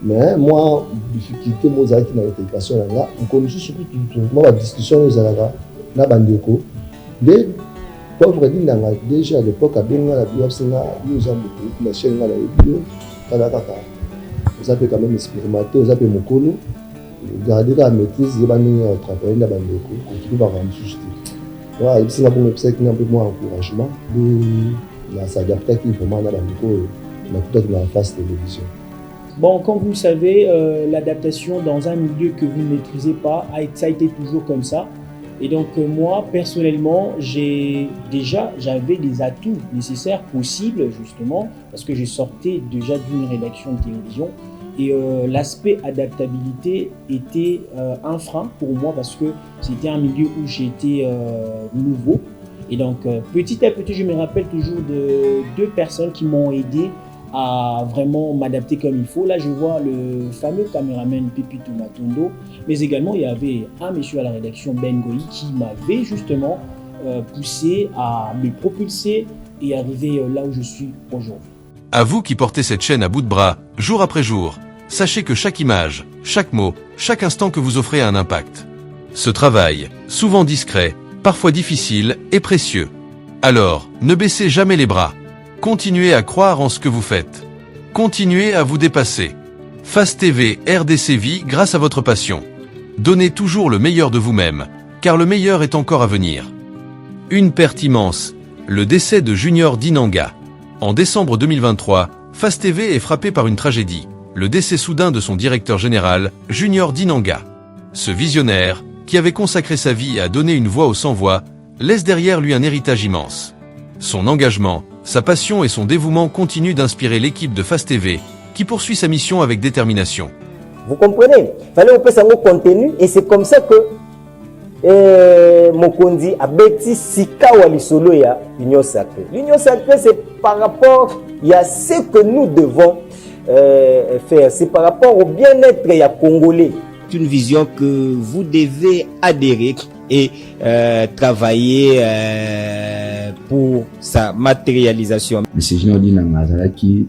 mais moi, difficulté, moi, dans l'intégration, on commence surtout la discussion na bandeko. Mais pauvre déjà à l'époque, à Benga, la chaîne oza mpe quand même expérimenté, oza mpe mokolo garder la maîtrise yeba ndenge travailler na bandeko continue bakambo mosusu te voilà ebisinga bongo episaki nga mpe mwa encouragement na s'adaptaki vraiment na bandeko oyo nakutaki na face télévision. Bon, comme vous le savez, l'adaptation dans un milieu que vous ne maîtrisez pas, ça a été toujours comme ça. Et donc moi, personnellement, j'avais des atouts nécessaires, possibles, justement, parce que je sortais déjà d'une rédaction de télévision. Et l'aspect adaptabilité était un frein pour moi, parce que c'était un milieu où j'étais nouveau. Et donc, petit à petit, je me rappelle toujours de 2 personnes qui m'ont aidé à vraiment m'adapter comme il faut. Là, je vois le fameux caméraman Pépito Matondo, mais également il y avait un monsieur à la rédaction, Ben Goyi, qui m'avait justement poussé à me propulser et arriver là où je suis aujourd'hui. À vous qui portez cette chaîne à bout de bras, jour après jour, sachez que chaque image, chaque mot, chaque instant que vous offrez a un impact. Ce travail, souvent discret, parfois difficile, est précieux. Alors, ne baissez jamais les bras. Continuez à croire en ce que vous faites. Continuez à vous dépasser. Face TV, RDC Vie grâce à votre passion. Donnez toujours le meilleur de vous-même, car le meilleur est encore à venir. Une perte immense, le décès de Junior Dinanga. En décembre 2023, Face TV est frappé par une tragédie, le décès soudain de son directeur général, Junior Dinanga. Ce visionnaire, qui avait consacré sa vie à donner une voix aux sans-voix, laisse derrière lui un héritage immense. Son engagement, sa passion et son dévouement continuent d'inspirer l'équipe de Face TV, qui poursuit sa mission avec détermination. Vous comprenez? Il fallait opérer ça au contenu et c'est comme ça que Mokondi a bêti Sika ou Alisolo ya l'Union Sacrée. L'Union Sacrée, c'est par rapport à ce que nous devons faire. C'est par rapport au bien-être des Congolais. C'est une vision que vous devez adhérer et travailler pour sa matérialisation. Monsieur Junior Dinanga azalaki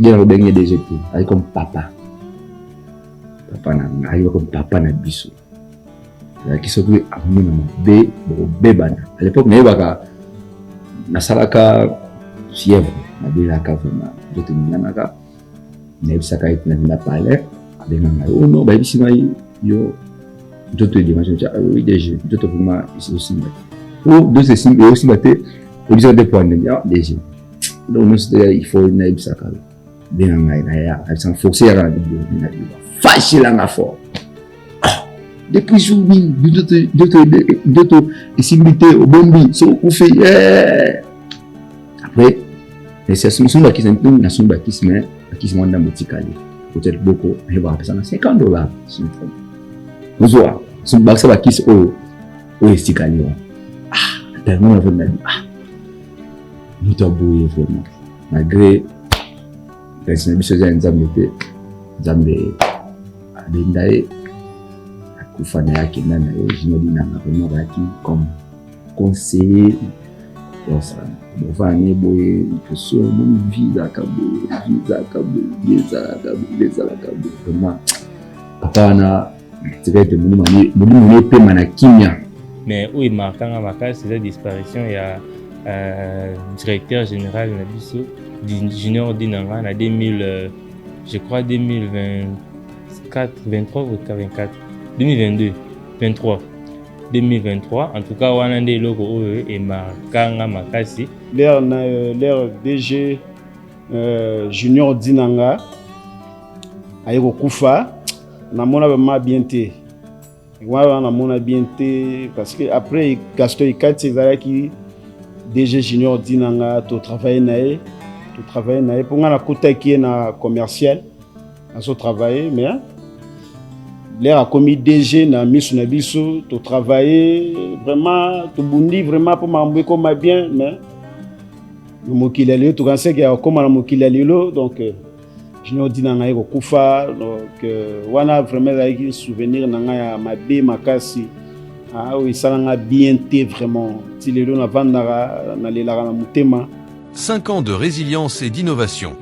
bien robengé des étés, avec comme papa. Papa na arrive comme papa na biso. Qui se trouve à bébana. À l'époque, na yebaka na salaka fièvre, na belaka vraiment. D'autres nanaka, na yebisaka na palais, avec na ono ba yebisi yo d'autres dimensions. Oui déjà, d'autres vraiment ici aussi. Ou d'autres signes et aussi baté au besoin de points déjà. Donc il faut na yebisaka bien na ya, sans forcer à la facile à fort. Depuis jour d'autres possibilités au bombi so on fait après les sessions qui sont na sumba qui se met qui se manda motikali peut-être beaucoup et va passer na $50 sur le fond. Sumba ça va qui se au estikali tellement vraiment nous t'abouiller vraiment malgré les services de Nzambe abendaye akufana yake na Junior Dinanga vraiment baki comme conseiller dans ça bovane boye poso mon visa kabo vraiment papa na tibete muni pe mana kimia. Mais où il marque en vacances c'est la disparition il y a directeur général na biso Junior Dinanga en 2000 je crois 2024 23 ou 24 2022 23 2023 en tout cas wana nde loko oyo e makanga makasi l'air DG Junior Dinanga ayeko kufa namona vraiment bien te wana namona bien te parce que après Gaston Ikati ezalaki DG Junior Dinanga to travailler nae pour nga kota qui est na commercial à so travailler mais l'air a commis DG na misu na biso to travailler vraiment to bundi vraiment pour m'embouer comme bien mais mokili lelo to kanse ya comme na mokili lelo donc Junior Dinanga eko kufa donc wana vraiment like souvenir na nga ya mabe makasi oui ça nga bien te vraiment ti lelo na vandara na lelaka na mutema. 5 ans de résilience et d'innovation.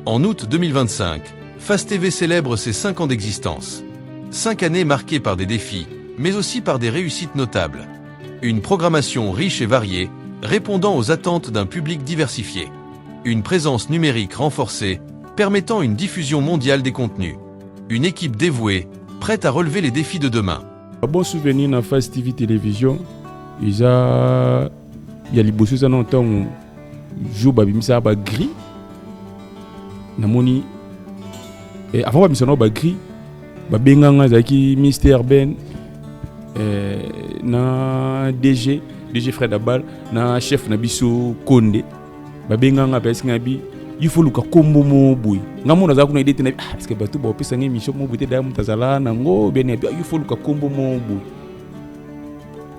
En août 2025, Face TV célèbre ses 5 ans d'existence. 5 années marquées par des défis, mais aussi par des réussites notables. Une programmation riche et variée, répondant aux attentes d'un public diversifié. Une présence numérique renforcée, permettant une diffusion mondiale des contenus. Une équipe dévouée, prête à relever les défis de demain. Un bon souvenir dans Fast TV Télévision, il y a les bosses dans le temps où joue babimisa ba gris. Namoni et avant babimisa no ba gris, ba benganga zaki Mr Ben na DG Fred Abal na chef na biso Konde. Ba benganga parce que il faut luka kombo mo boy ngamona za kuna idete na est-ce que batu ba pesa ngi mission mo bote da mutazala na ngo bene il faut luka kombo mo boy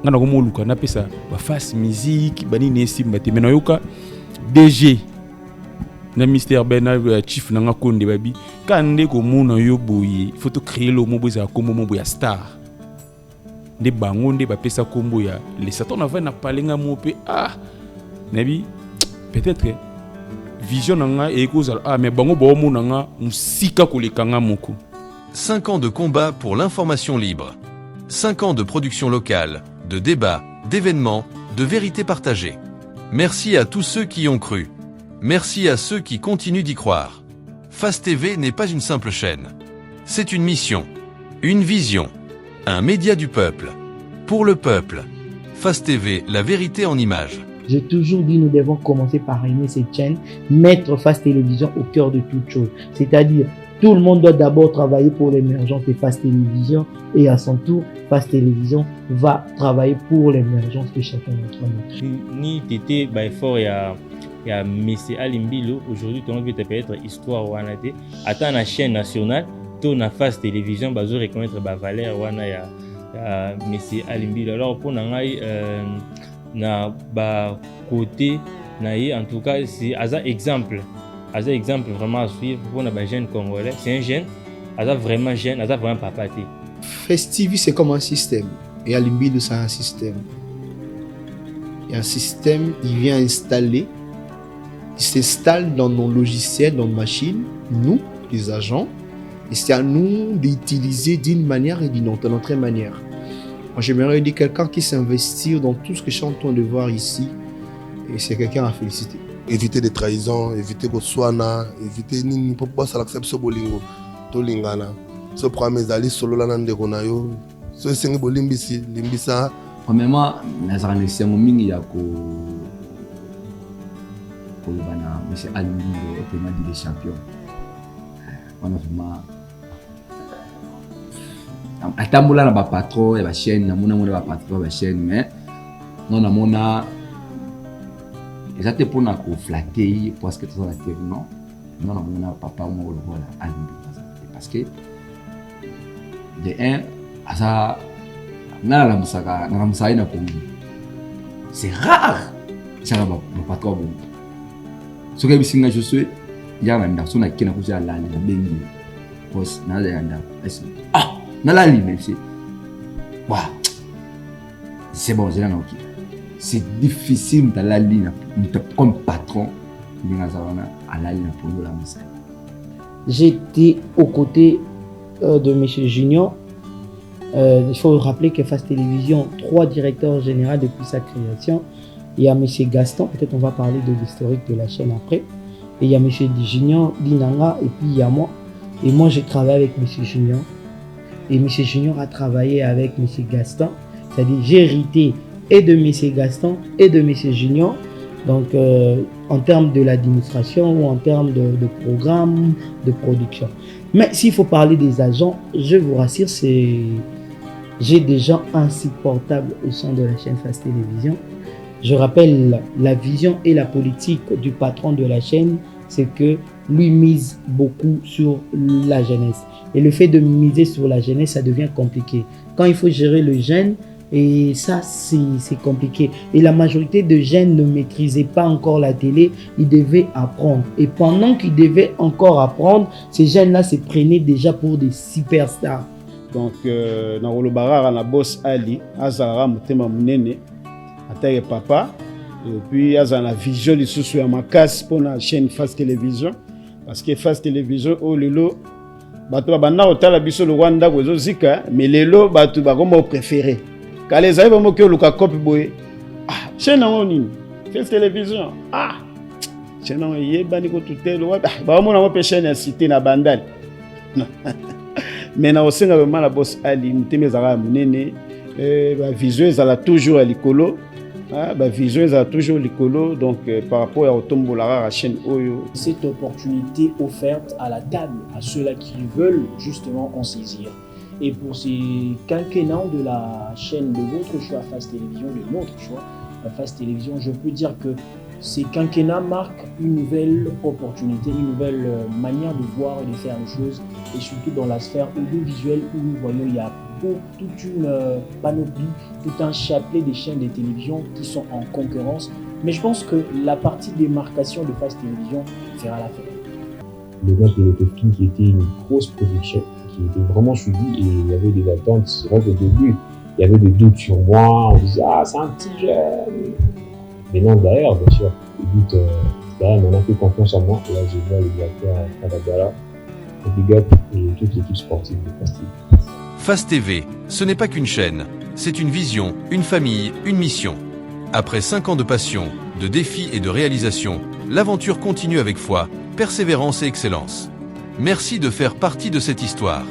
ngana ko mo luka na pesa ba face musique bani ne simba te mena yoka DG na Mr Ben na chief na ngakonde babi kande ko mona yo boy faut to créer le mo boy za kombo mo boy ya star de bango nde ba pesa kombo ya les satons avant na palenga mo pe nabi peut-être vision nanga et mais bango bomo nanga musika kolekanga moko. 5 ans de combat pour l'information libre. 5 ans de production locale, de débats, d'événements, de vérités partagées. Merci à tous ceux qui y ont cru. Merci à ceux qui continuent d'y croire. Fast TV n'est pas une simple chaîne. C'est une mission, une vision, un média du peuple. Pour le peuple. Fast TV, la vérité en images. J'ai toujours dit nous devons commencer par aimer cette chaîne, mettre Fast Télévision au cœur de toute chose. C'est-à-dire, tout le monde doit d'abord travailler pour l'émergence de Fast Télévision et à son tour, Fast Télévision va travailler pour l'émergence de chacun d'entre nous. Ni tété fort il y a Messi Alimbilo, aujourd'hui ton envie peut-être histoire wanate. Attends la chaîne nationale, ton na Fast Télévision bazo reconnaître valeur wana ya Messi Alimbilo. Alors pour nangai na ba côté naïe en tout cas c'est un exemple vraiment à suivre pour les jeunes congolais. C'est un jeune vraiment jeune, vraiment papa. Fast TV c'est comme un système et Alimbilo c'est un système. Et un système il vient installer, il s'installe dans nos logiciels, dans nos machines, nous les agents, et c'est à nous d'utiliser d'une manière et d'une autre manière. Moi, j'aimerais dire quelqu'un qui s'investit dans tout ce que je suis en train de voir ici. Et c'est quelqu'un à féliciter. Éviter des trahisons, éviter que soana, éviter ni pourquoi ça l'accepte ce bolingo, to lingana. Ce programme est allé solo là dans des gonayo. Ce c'est un bolimbisi, limbisa. Premièrement, nazara nesi mon mingi ya ko bana monsieur Alimi le premier des champions. On a vraiment atambola na ba patron et ba chaîne na mona ba patron ba chaîne mais non na mona exactement pour na ko flatter parce que ça la terre non na mona papa mo le voilà parce que de un asa na la musaka na musai na kongi c'est rare ça va le patron bon ce que bisinga je suis ya na ndaso na kina ko ja la na bengi boss na ya nda Nalali, merci. C'est bon, j'ai ok. C'est difficile de la ligne comme patron à la ligne pour nous la musique. J'étais aux côtés de M. Junior. Il faut rappeler que Fast Télévision, 3 directeurs généraux depuis sa création. Il y a M. Gaston, peut-être on va parler de l'historique de la chaîne après. Et il y a M. Junior, Dinanga, et puis il y a moi. Et moi, j'ai travaillé avec M. Junior. Et M. Junior a travaillé avec M. Gaston. C'est-à-dire, j'ai hérité et de M. Gaston et de M. Junior. Donc, en termes de l'administration ou en termes de programme, de production. Mais s'il faut parler des agents, je vous rassure, j'ai des gens insupportables au sein de la chaîne Fast Télévision. Je rappelle la vision et la politique du patron de la chaîne, c'est que lui mise beaucoup sur la jeunesse. Et le fait de miser sur la jeunesse, ça devient compliqué. Quand il faut gérer le jeune, et ça, c'est compliqué. Et la majorité de jeunes ne maîtrisaient pas encore la télé, ils devaient apprendre. Et pendant qu'ils devaient encore apprendre, ces jeunes-là se prenaient déjà pour des superstars. Donc, dans le barrage, na boss Ali, Azara Mutema Munene, Ataye Papa, et puis Azana Vision, les sous à ma casse pour la chaîne Fast Télévision. Parce que Fast Télévision, oh lelo, bato bana otala biso le Rwanda gozo zika, mais lelo bato ba comme préféré. Quand les aïe vraiment que le copie boy, chaîne en ligne, Fast Télévision, chaîne yebani ko tutelo ba mona mo chaîne ya cité na bandali mais na osenga vraiment la boss ali muteme zaka munene ba vision ezala toujours à likolo ba vision ezala toujours likolo donc par rapport à otombola la chaîne oyo cette opportunité offerte à la table à ceux-là qui veulent justement en saisir. Et pour ces quinquennats de la chaîne de votre choix, Face Télévision, de notre choix, Face Télévision, je peux dire que ces quinquennats marquent une nouvelle opportunité, une nouvelle manière de voir et de faire les choses, et surtout dans la sphère audiovisuelle où nous voyons il y a toute une panoplie, tout un chapelet des chaînes de télévision qui sont en concurrence. Mais je pense que la partie démarcation de Face Télévision fera l'affaire. Le match de l'Etofkin qui était une grosse production, qui était vraiment suivi et il y avait des attentes. C'est vrai qu'au début, il y avait des doutes sur moi. On disait, ah, c'est un petit jeune. Mais non, derrière, bien sûr, les doutes, derrière, on a fait confiance en moi. Et là, je vois le directeur Kadagala, Big Up et toute l'équipe sportive de Face TV. Face TV, ce n'est pas qu'une chaîne, c'est une vision, une famille, une mission. Après 5 ans de passion, de défis et de réalisation, l'aventure continue avec foi, persévérance et excellence. Merci de faire partie de cette histoire.